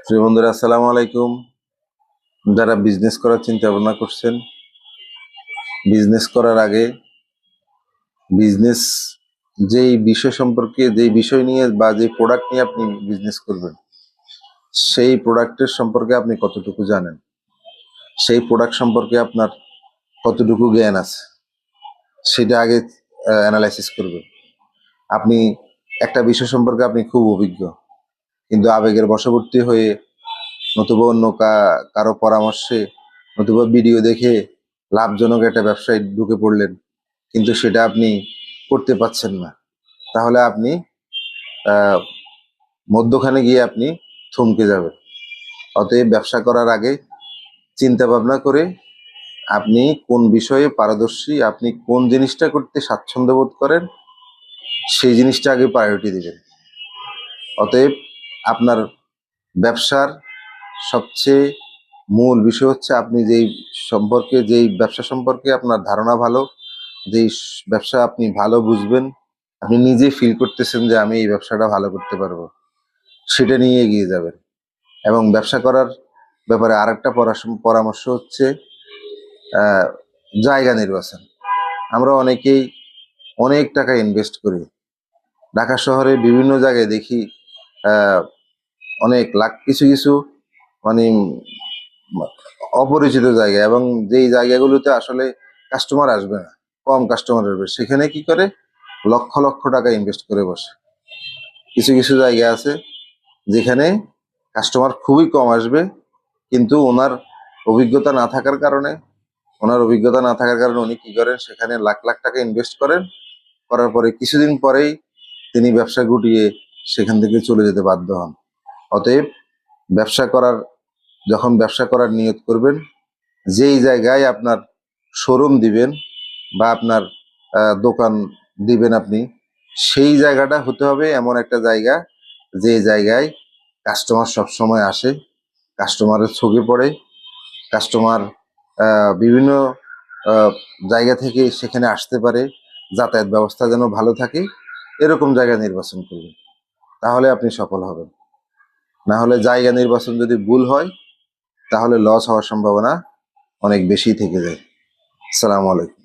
প্রিয় বন্ধুরা, আসসালামু আলাইকুম। যারা বিজনেস করার চিন্তা ভাবনা করছেন, বিজনেস করার আগে বিজনেস যেই বিষয় সম্পর্কে, যেই বিষয় নিয়ে বা যে প্রোডাক্ট নিয়ে আপনি বিজনেস করবেন, সেই প্রোডাক্টের সম্পর্কে আপনি কতটুকু জানেন, সেই প্রোডাক্ট সম্পর্কে আপনার কতটুকু জ্ঞান আছে, সেটা আগে অ্যানালাইসিস করবেন। আপনি একটা বিষয় সম্পর্কে আপনি খুব অভিজ্ঞ, কিন্তু আবেগের বশবর্তী হয়ে নতুবা অন্য কারো পরামর্শে নতুবা ভিডিও দেখে লাভজনক একটা ব্যবসায় ঢুকে পড়লেন, কিন্তু সেটা আপনি করতে পারছেন না। তাহলে আপনি আহ, মধ্যখানে গিয়ে আপনি থমকে যাবেন। অতএব ব্যবসা করার আগে চিন্তা ভাবনা করে আপনি কোন বিষয়ে পারদর্শী, আপনি কোন জিনিসটা করতে স্বাচ্ছন্দ্য বোধ করেন, সেই জিনিসটা আগে প্রায়োরিটি দিবেন। অতএব আপনার ব্যবসার সবচেয়ে মূল বিষয় হচ্ছে আপনি যেই ব্যবসা সম্পর্কে আপনার ধারণা ভালো, ব্যবসা আপনি ভালো বুঝবেন, আপনি নিজে ফিল করতেছেন যে আমি এই ব্যবসাটা ভালো করতে পারবো, সেটা নিয়ে এগিয়ে যাবেন। এবং ব্যবসা করার ব্যাপারে আরেকটা পরামর্শ হচ্ছে আহ, জায়গা নির্বাচন। আমরা অনেকেই অনেক টাকা ইনভেস্ট করি, ঢাকা শহরে বিভিন্ন জায়গায় দেখি আহ, অনেক লাখ কিছু কিছু মানে অপরিচিত জায়গা, এবং যেই জায়গাগুলোতে আসলে কাস্টমার আসবে না, কম কাস্টমার আসবে, সেখানে কি করে লক্ষ লক্ষ টাকা ইনভেস্ট করে বসে। কিছু কিছু জায়গা আছে যেখানে কাস্টমার খুবই কম আসবে, কিন্তু ওনার অভিজ্ঞতা না থাকার কারণে উনি কি করেন, সেখানে লাখ লাখ টাকা ইনভেস্ট করেন, করার পরে কিছুদিন পরেই তিনি ব্যবসা গুটিয়ে সেখান থেকে চলে যেতে বাধ্য হন। অতএব ব্যবসা করার যখন ব্যবসা করার নিয়ত করবেন, যেই জায়গায় আপনার শোরুম দিবেন বা আপনার দোকান দিবেন আপনি, সেই জায়গাটা হতে হবে এমন একটা জায়গা যে জায়গায় কাস্টমার সবসময় আসে, কাস্টমারের চোখে পড়ে, কাস্টমার বিভিন্ন আহ, জায়গা থেকে সেখানে আসতে পারে, যাতায়াত ব্যবস্থা যেন ভালো থাকে, এরকম জায়গা নির্বাচন করবেন। তাহলে আপনি সফল হবেন। না হলে জায়গা নির্বাচন যদি ভুল হয়, তাহলে লস হওয়ার সম্ভাবনা অনেক বেশি থেকে যায়। আসসালামু আলাইকুম।